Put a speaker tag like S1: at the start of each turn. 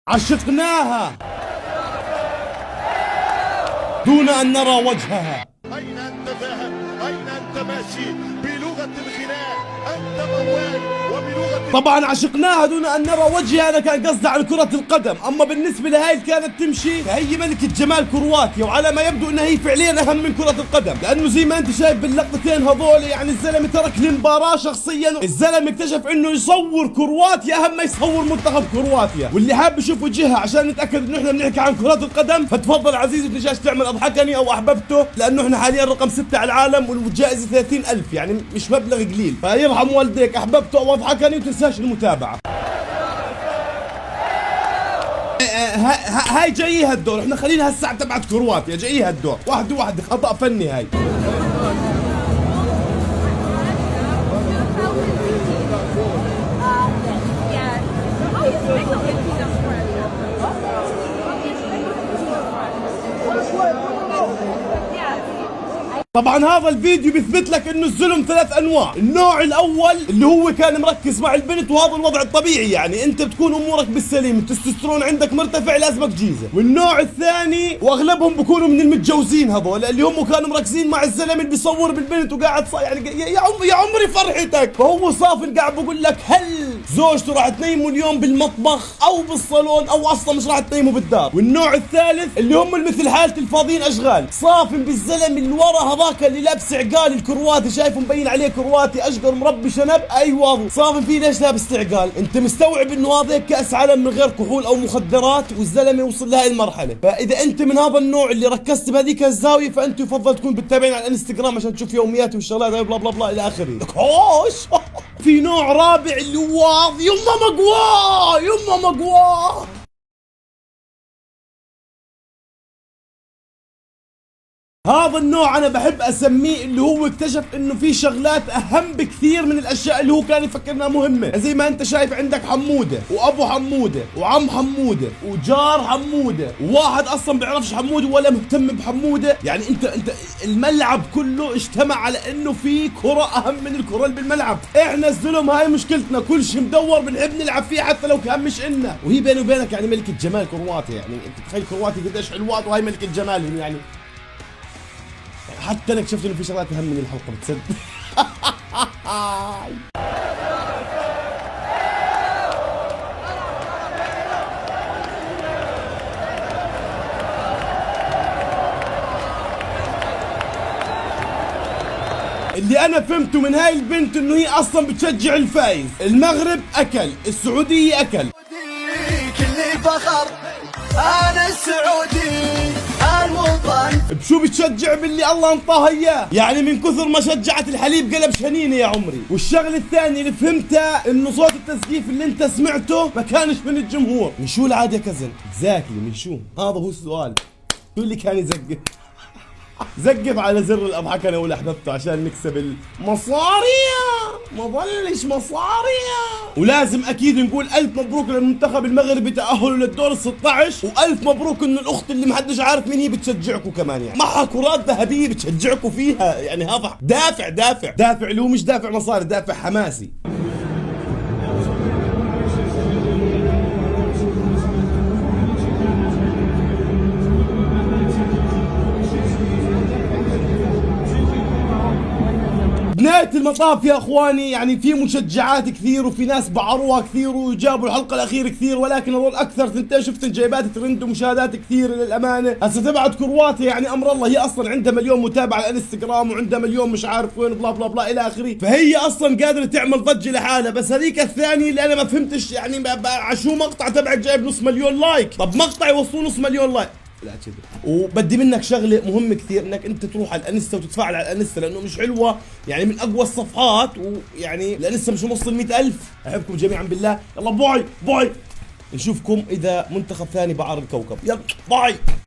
S1: عشقناها دون أن نرى وجهها.
S2: أين أنت ذاهب؟ أين أنت ماشي؟ بلغة الغناء أنت موال، وبلغة
S1: طبعا عشقناها دون أن نرى وجهها، أنا كان قصدي على كرة القدم. أما بالنسبة لهاي اللي كانت تمشي فهي ملكة جمال كرواتيا، وعلى ما يبدو أنها هي فعليا أهم من كرة القدم، لأنه زي ما أنت شايف باللقطتين هذول يعني الزلمة ترك المباراة شخصيا. الزلمة اكتشف أنه يصور كرواتيا أهم ما يصور منتخب كرواتيا. واللي حاب يشوف وجهها عشان نتأكد أنه إحنا بنحكي عن كرة القدم فتفضل عزيزي الدجاج تعمل أضحكني أو أحببته، لأنه إحنا حاليا رقم 6 على العالم والجائزة 30,000، يعني مش مبلغ قليل. فيرحم والديك أحببته أو أضحكني وتنساش المتابعة. هاي جايها الدور، احنا خلينا هالساعة تبعت كرواتيا جايها الدور، واحدة خطأ فني هاي. طبعا هذا الفيديو بيثبت لك انه الظلم 3 انواع. النوع الاول اللي هو كان مركز مع البنت، وهذا الوضع الطبيعي، يعني انت بتكون امورك بالسليم، التستوستيرون عندك مرتفع لازمك جيزه. والنوع الثاني واغلبهم بيكونوا من المتجوزين هذول اللي هم كانوا مركزين مع الزلمه اللي بيصور بالبنت وقاعد يعني يا عمري فرحتك. فهو صافن قاعد بقول لك هل زوجته راح تنيمه اليوم بالمطبخ او بالصالون او اصلا مش راح تنيمه بالدار. والنوع الثالث اللي هم مثل حالة الفاضيين اشغال، صافن بالزلم اللي ورا هذاك اللي لابس عقال الكرواتي، شايفه مبين عليه كرواتي اشقر مربي شنب، ايوه صافن فيه ليش لابس عقال. انت مستوعب انه هذا هيك كاس عالم من غير كحول او مخدرات والزلمه وصل لهي المرحله. فاذا انت من هذا النوع اللي ركزت بهذيك الزاويه فانت يفضل تكون بتتابعين على الانستغرام عشان تشوف يومياتي والشغلات هاي بلا بلا بلا الى اخره. هوش في نوع رابع اللي هو يما مقواه يما مقواه. هذا النوع انا بحب اسميه اللي هو اكتشف انه في شغلات اهم بكثير من الاشياء اللي هو كان يفكر انها مهمه. زي ما انت شايف عندك حموده وابو حموده وعم حموده وجار حموده، وواحد اصلا بيعرفش حموده ولا مهتم بحموده. يعني انت الملعب كله اجتمع على انه في كره اهم من الكره اللي بالملعب. احنا الزلم هاي مشكلتنا، كل شيء مدور بنحب نلعب فيه حتى لو كان مش إلنا. وهي بيني وبينك يعني ملكة جمال كرواتيا، يعني انت تخيل كرواتيا قديش حلوات وهي ملكة جمالهم. يعني حتى انا اكتشفت انه في شغلات اهم من الحلقه، بتصدق؟ اللي انا فهمته من هاي البنت انه هي اصلا بتشجع الفايز. المغرب اكل، السعوديه اكل،
S2: كل فخر انا السعودي الوطن.
S1: بشو بتشجع؟ باللي الله انطاها اياه، يعني من كثر ما شجعت الحليب قلب شنينه يا عمري. والشغله الثانيه اللي فهمتها انه صوت التسقيف اللي انت سمعته ما كانش من الجمهور. من شو العاد يا كزن؟ اكزاكتلي من شو؟ هذا هو السؤال. شو اللي كان يزقف؟ زقف على زر الاضحكني ولا احببته عشان نكسب المصاري، ما ضلش مصاري. ولازم اكيد نقول الف مبروك للمنتخب المغربي تاهله للدور ال 16، والف مبروك انه الاخت اللي محدش عارف مين هي بتشجعكم كمان، يعني معها كرات ذهبيه بتشجعكم فيها. يعني هذا دافع اللي هو مش دافع مصاري، دافع حماسي. بنهاية المطاف يا اخواني يعني في مشجعات كثير وفي ناس بعروها كثير وجابوا الحلقة الأخيرة كثير، ولكن هذول أكثر ثنتين شفتن جايبات ترند ومشاهدات كثير للأمانة. هسه تبعت كرواتيا يعني أمر الله، هي أصلا عندها مليون متابع على الانستغرام وعندها مليون مش عارف وين بلا بلا بلا إلى آخره، فهي أصلا قادرة تعمل ضجة لحالها. بس هذيك الثانية اللي أنا ما فهمتش يعني عشو مقطع تبعك جايب نص مليون لايك؟ طب مقطع يوصلوا نص مليون لايك. لا كذا. وبدي منك شغله مهمه كثير، انك انت تروح على الانستا وتتفاعل على الانستا لانه مش حلوه، يعني من اقوى الصفحات، ويعني الانستا مش موصل 100,000. احبكم جميعا بالله، يلا باي باي، نشوفكم اذا منتخب ثاني بعر الكوكب، يلا باي.